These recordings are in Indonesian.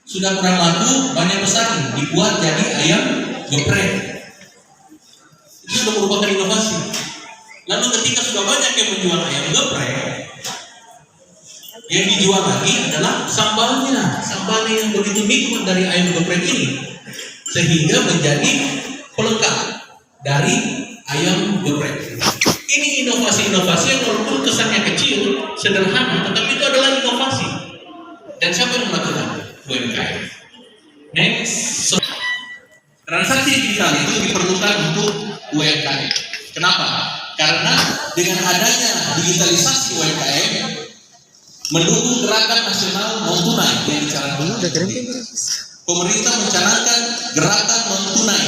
Sudah kurang laku, banyak pesaing, dibuat jadi ayam geprek. Itu sudah merupakan inovasi. Lalu ketika sudah banyak yang menjual ayam geprek, yang dijual lagi adalah sambalnya. Sambalnya yang begitu nikmat dari ayam geprek ini, sehingga menjadi pelengkap dari ayam geprek. Ini inovasi-inovasi yang walaupun kesannya kecil, sederhana, tetapi itu adalah inovasi. Dan siapa yang melakukan? UMKM. Next. Transaksi digital itu diperlukan untuk UMKM. Kenapa? Karena dengan adanya digitalisasi UMKM mendukung gerakan nasional non tunai yang dicanangkan. Pemerintah mencanangkan gerakan non tunai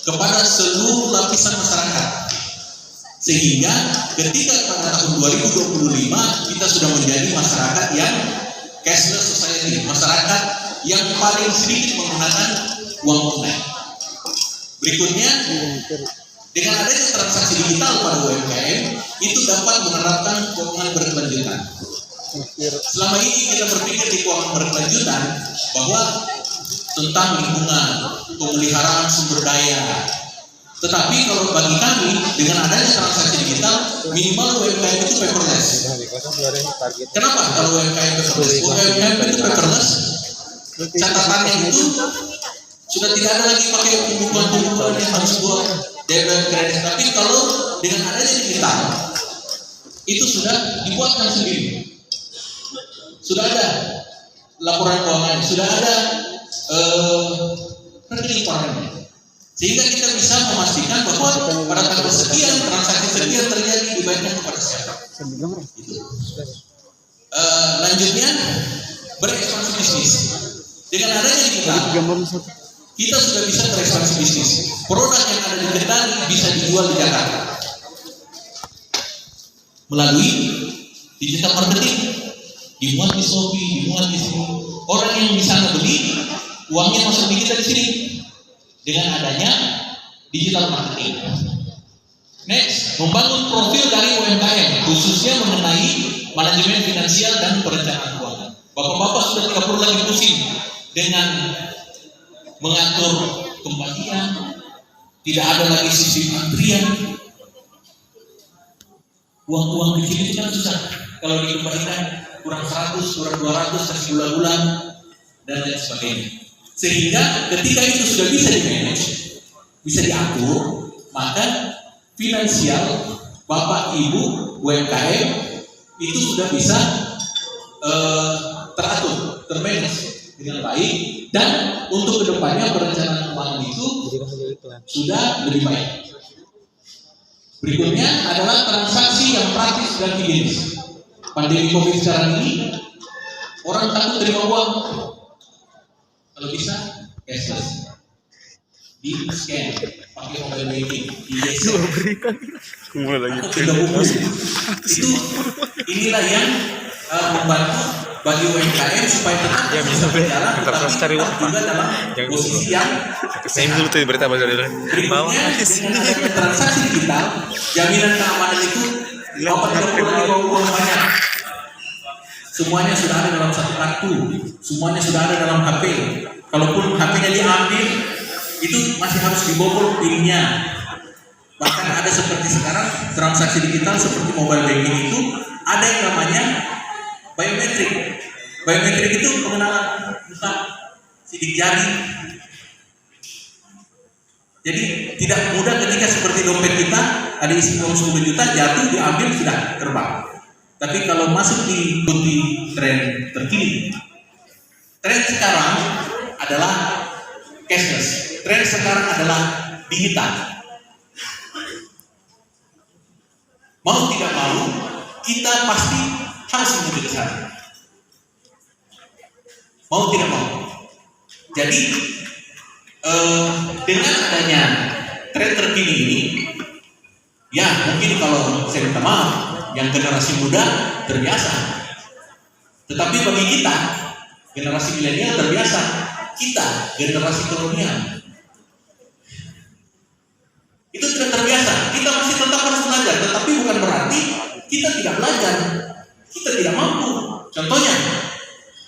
kepada seluruh lapisan masyarakat. Sehingga ketika pada tahun 2025 kita sudah menjadi masyarakat yang cashless society, masyarakat yang paling sedikit menggunakan uang tunai. Berikutnya, dengan adanya transaksi digital pada UMKM, itu dapat menerapkan keuangan berkelanjutan. Selama ini kita berpikir di keuangan berkelanjutan bahwa tentang lingkungan, pemeliharaan sumber daya. Tetapi kalau bagi kami, dengan adanya transaksi digital, minimal UMKM itu paperless. Kenapa kalau UMKM paperless? UMKM itu paperless, catatannya itu sudah tidak ada lagi pakai pembukuan yang harus buat debit kredit. Tapi kalau dengan adanya digital, itu sudah dibuatkan sendiri. Sudah ada laporan keuangan, sudah ada rekening keuangannya. Sehingga kita bisa memastikan bahwa pada tanggal sekian transaksi sekian terjadi dibayarkan kepada siapa. Lanjutnya berekspansi bisnis. Dengan adanya kita sudah bisa berekspansi bisnis. Produk yang ada di Kendal bisa dijual di Jakarta melalui digital marketing, dimuat di Shopee, dimuat di sini. Orang yang di sana beli, uangnya masuk di kita di sini. Dengan adanya digital marketing. Next, membangun profil dari UMKM, khususnya mengenai manajemen finansial dan perencanaan keuangan. Bapak-bapak sudah tidak perlu lagi pusing dengan mengatur kembalian, tidak ada lagi sistem antrian. Uang-uang kecil itu kan susah. Kalau dikembalikan kurang 100, kurang 200, kasih bulan-bulan, dan lain sebagainya. Sehingga ketika itu sudah bisa di-manage, bisa diatur, maka finansial Bapak Ibu UMKM itu sudah bisa teratur, termanage dengan baik, dan untuk kedepannya perencanaan keuangan itu sudah lebih baik. Berikutnya adalah transaksi yang praktis dan higienis. Pandemi COVID sekarang ini orang takut terima uang. Kalau bisa, cashless, di scan, pakai mobile banking, di geser, itu inilah yang membantu bagi UMKM supaya tetap bisa berjalan, tetapi juga dalam posisi yang sehat. Berikutnya, dengan adanya transaksi digital, jaminan keamanan itu dapat dilakukan uang banyak. Semuanya sudah ada dalam satu kartu, semuanya sudah ada dalam HP. Kalaupun HP-nya diambil, itu masih harus dibobol PIN-nya. Bahkan ada seperti sekarang transaksi digital seperti mobile banking itu ada yang namanya biometrik. Biometrik itu pengenalan muka, sidik jari. Jadi tidak mudah ketika seperti dompet kita ada isi uang 10 juta jatuh diambil sudah terbang. Tapi kalau masuk di tren terkini, tren sekarang adalah cashless. Tren sekarang adalah digital. Mau tidak mau, kita pasti harus menuju ke sana. Mau tidak mau. Jadi dengan adanya tren terkini ini, ya mungkin kalau saya minta maaf, yang generasi muda terbiasa. Tetapi bagi kita, generasi milenial terbiasa. Kita, generasi kolonial, itu tidak terbiasa. Kita masih tetap harus belajar, tetapi bukan berarti kita tidak belajar. Kita tidak mampu. Contohnya,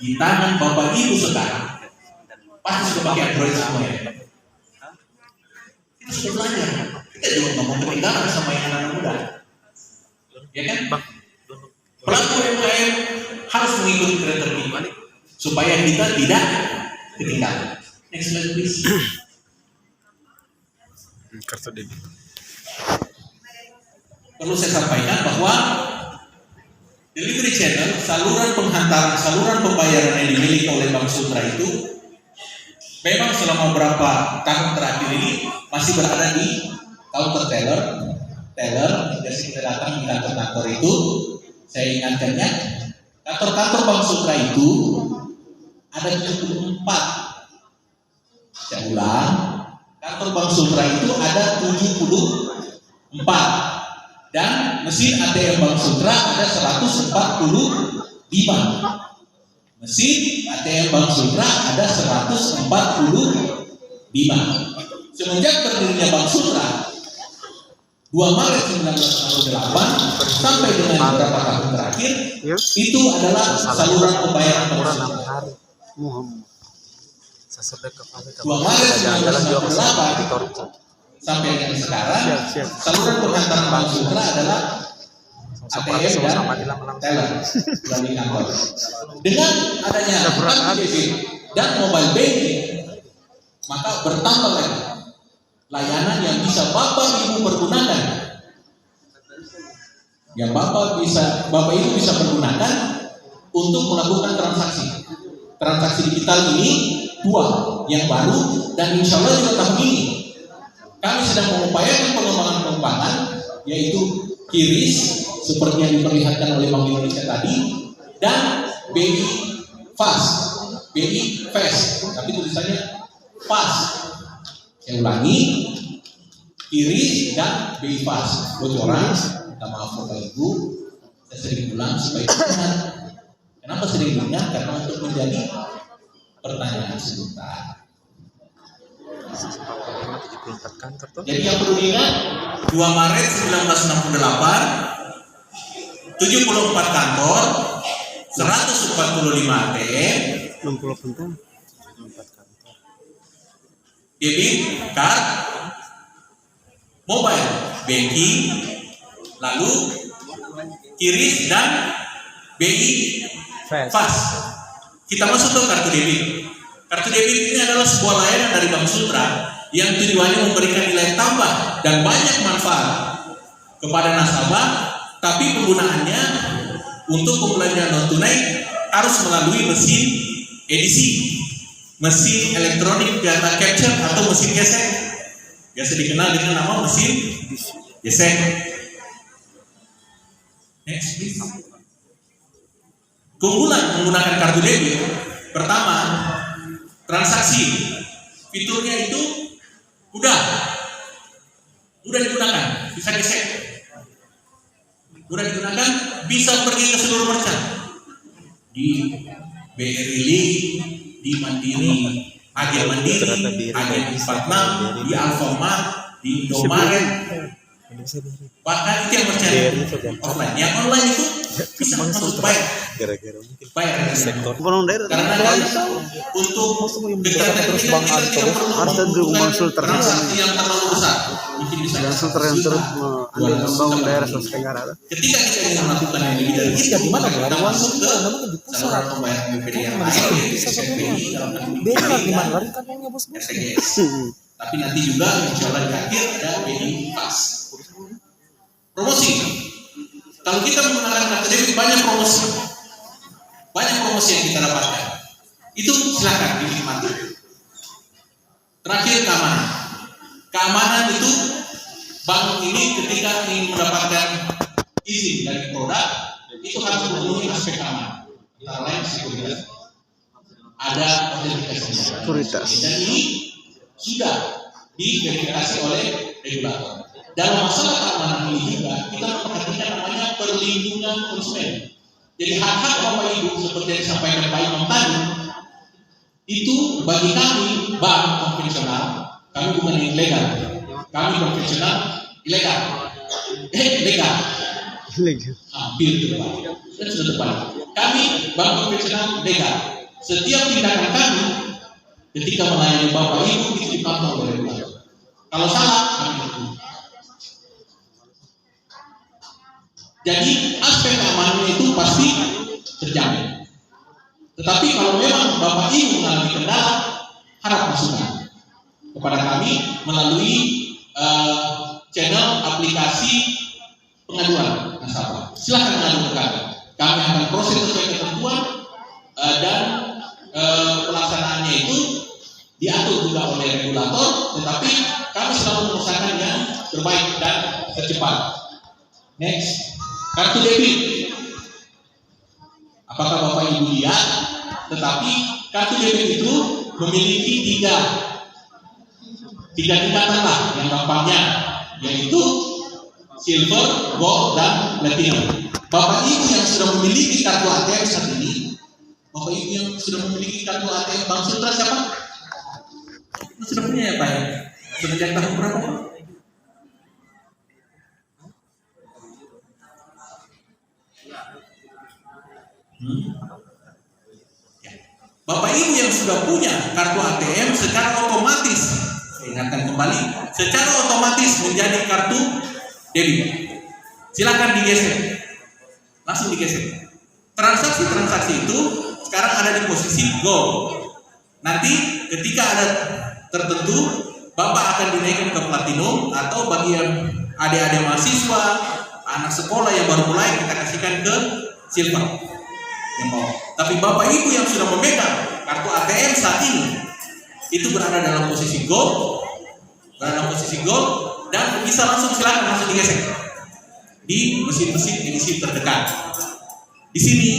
di tangan Bapak Ibu sekarang pasti sudah pakai Android semua ya. Kita sudah belajar. Kita juga ngomong ketinggalan sama yang anak muda. Ya kan? Pelaku UMKM harus mengikuti tren terkini supaya kita tidak ketinggalan. Next slide please. Kartu debit. Perlu saya sampaikan bahwa delivery channel, saluran penghantaran, saluran pembayaran yang dimiliki oleh Bank Sultra itu memang selama beberapa tahun terakhir ini masih berada di counter teller. Biasanya kita datang di kantor-kantor itu, saya ingatkannya, kantor-kantor Bank Sultra itu ada 74. Saya ulang, kantor Bank Sultra itu ada 74 dan mesin ATM Bank Sultra ada 145. Mesin ATM Bank Sultra ada 145. Semenjak berdirinya Bank Sultra 2 Maret 1968 sampai dengan beberapa tahun terakhir itu adalah saluran pembayaran Bank Sultra. 2 Maret 1968 sampai dengan sekarang saluran penghantaran Bank Sultra adalah ATM dan teller melalui kantor. Dengan adanya kartu debit dan mobile banking, maka bertambah lagi layanan yang bisa Bapak Ibu pergunakan, yang Bapak Ibu bisa pergunakan untuk melakukan transaksi digital ini. 2 yang baru dan insya Allah juga tahun ini kami sedang mengupayakan pengembangan yaitu QRIS seperti yang diperlihatkan oleh Bank Indonesia tadi dan BI Fast, tapi tulisannya Fast. Saya ulangi, QRIS dan BI Fast. Bocoran, minta maaf Bapak Ibu, saya sering ulang supaya ingat. Kenapa sering ingat? Karena untuk menjadi pertanyaan sebentar. Jadi yang perlu diingat, 2 Maret 1968, 74 kantor, 145 ATM, 60 debit card, mobile banking, lalu QRIS dan BI Fast. Kita masuk ke kartu debit. Kartu debit ini adalah sebuah layanan dari Bank Sultra yang tujuannya memberikan nilai tambah dan banyak manfaat kepada nasabah, tapi penggunaannya untuk pembelanjaan non tunai harus melalui mesin edisi, mesin elektronik data capture atau mesin gesek, biasa dikenal dengan nama mesin gesek. Next please. Keunggulan menggunakan kartu debit, pertama, transaksi fiturnya itu mudah digunakan, bisa gesek, mudah digunakan, bisa pergi ke seluruh merchant di BRI, di Mandiri, Agen Mandiri, Agen 46, di Alfamart, di Indomaret. Bahkan itu yang percaya offline, yang online itu bisa masuk bayar sektor karena untuk kegiatan terus Bang Anto harus ada Bank Sultra transaksi yang terlalu besar mungkin bisa Bank Sultra yang terus membangun daerah Sulawesi Tenggara. Ketika kita ingin melakukan yang lebih dari itu, gimana kita masuk ke saluran pembayaran BPD yang lain, SPI dalam beda gimana lari kantongnya bos. STGS. Tapi nanti juga insya Allah di akhir ada BI Fast. Promosi. Kalau kita menggunakan kartu debit banyak promosi yang kita dapatkan. Itu silakan dinikmati. Terakhir keamanan itu bank ini ketika ingin mendapatkan izin dari produk itu harus memenuhi aspek keamanan. Antara lain sekuritas. Ada sekuritas. Dan ini sudah diverifikasi oleh regulator. Dalam masalah keamanan ini juga kita memperhatikan namanya perlindungan konsumen. Jadi hak-hak Bapak Ibu seperti yang disampaikan Pak Imam tadi itu bagi kami bank konvensional, kami bukan yang ilegal, kami konvensional legal. Pilih terbalik. Dan sudah terbalik. Kami Bank Konvensional Legal, setiap tindakan kami ketika melayani Bapak Ibu itu dipantau oleh regulator. Kalau salah, kami berhenti. Jadi aspek keamanannya itu pasti terjamin. Tetapi kalau memang Bapak Ibu mengalami kendala, harap masukan kepada kami melalui channel aplikasi pengaduan nasabah. Silakan mengadukan kami. Kami akan proses sesuai ketentuan dan pelaksanaannya itu diatur juga oleh regulator, tetapi kami selalu mengusahakan yang terbaik dan tercepat. Next, kartu debit. Apakah Bapak Ibu lihat? Tetapi kartu debit itu memiliki tiga tingkatan lah yang gampangnya, yaitu silver, gold, dan platinum. Bapak Ibu yang sudah memiliki kartu ATM saat ini, Bapak Ibu yang sudah memiliki kartu ATM Bank Sultra siapa? Sudah punya ya Pak ya? Sejak tahun berapa Pak? Ya. Bapak Ibu yang sudah punya kartu ATM secara otomatis, saya ingatkan kembali, secara otomatis menjadi kartu debit. Silakan digeser, langsung digeser. Transaksi-transaksi itu sekarang ada di posisi gold. Nanti ketika ada tertentu, Bapak akan dinaikkan ke platinum, atau bagi yang adik-adik mahasiswa, anak sekolah yang baru mulai, kita kasihkan ke silver. Tapi Bapak Ibu yang sudah memegang kartu ATM saat ini itu berada dalam posisi gold, dan bisa langsung silakan langsung digesek di mesin-mesin edisi terdekat. Di sini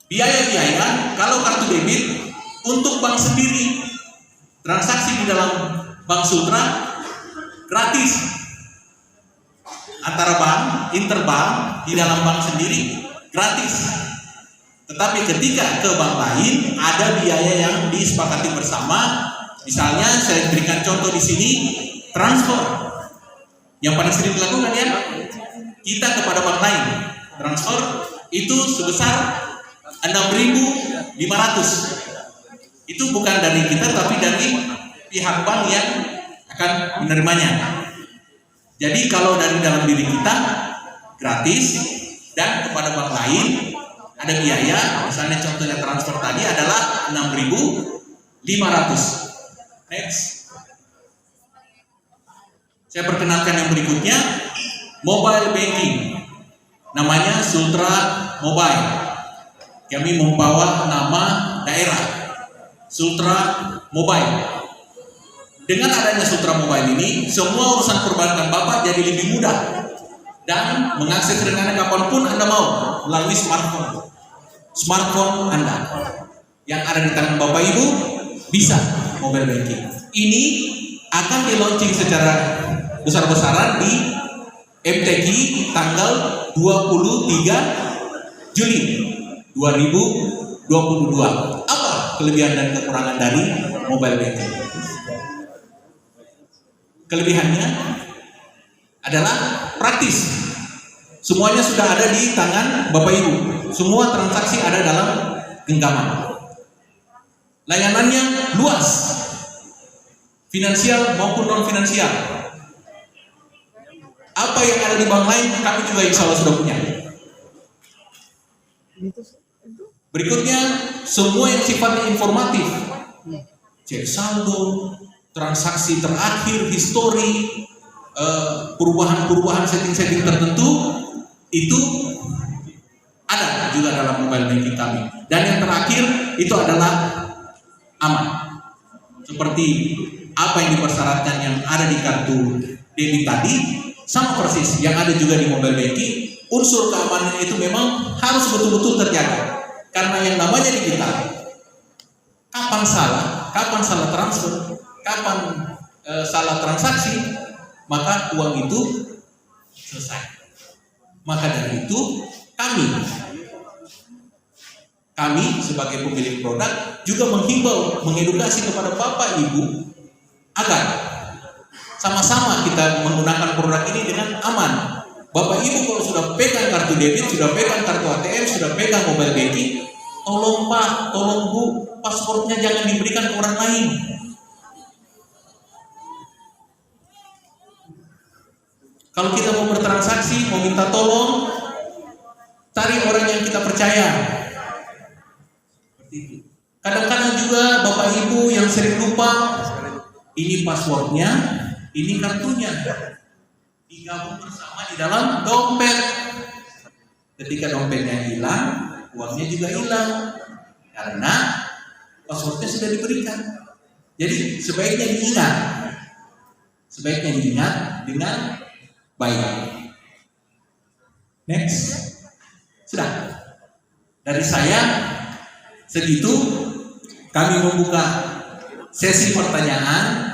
biaya-biaya kalau kartu debit untuk bank sendiri, transaksi di dalam Bank Sultra gratis. Antara bank, interbank, di dalam bank sendiri gratis. Tetapi ketika ke bank lain ada biaya yang disepakati bersama. Misalnya saya berikan contoh di sini, transfer. Yang paling sering dilakukan ya, kita kepada bank lain. Transfer itu sebesar 6.500. Itu bukan dari kita tapi dari pihak bank yang akan menerimanya. Jadi kalau dari dalam diri kita gratis, dan kepada bank lain ada biaya, misalnya contohnya transfer tadi adalah 6.500. Next. Saya perkenalkan yang berikutnya, mobile banking. Namanya Sultra Mobile. Kami membawa nama daerah Sultra Mobile. Dengan adanya Sultra Mobile ini, semua urusan perbankan Bapak jadi lebih mudah dan mengakses rekening kapanpun Anda mau melalui smartphone Anda yang ada di tangan Bapak Ibu bisa mobile banking. Ini akan di launching secara besar-besaran di MTQ tanggal 23 Juli 2022. Apa kelebihan dan kekurangan dari mobile banking? Kelebihannya adalah praktis. Semuanya sudah ada di tangan Bapak Ibu. Semua transaksi ada dalam genggaman. Layanannya luas, finansial maupun non finansial. Apa yang ada di bank lain kami juga insya Allah sudah punya. Berikutnya semua yang sifatnya informatif, cek saldo, transaksi terakhir, histori, perubahan-perubahan setting-setting tertentu itu ada juga dalam mobile banking kami. Dan yang terakhir itu adalah aman. Seperti apa yang dipersyaratkan yang ada di kartu debit tadi, sama persis yang ada juga di mobile banking. Unsur keamanan itu memang harus betul-betul terjaga. Karena yang namanya di kita, kapan salah transfer, kapan salah transaksi, maka uang itu selesai. Maka dari itu kami sebagai pemilik produk juga menghimbau, mengedukasi kepada Bapak Ibu agar sama-sama kita menggunakan produk ini dengan aman. Bapak Ibu kalau sudah pegang kartu debit, sudah pegang kartu ATM, sudah pegang mobile banking, tolong Pak, tolong Bu, pasportnya jangan diberikan ke orang lain. Kalau kita mau bertransaksi, mau minta tolong, cari orang yang kita percaya. Seperti itu. Kadang-kadang juga Bapak Ibu yang sering lupa, ini passwordnya, ini kartunya, digabung bersama di dalam dompet. Ketika dompetnya hilang, uangnya juga hilang, karena passwordnya sudah diberikan. Jadi sebaiknya diingat dengan baik. Next, sudah. Dari saya segitu. Kami membuka sesi pertanyaan.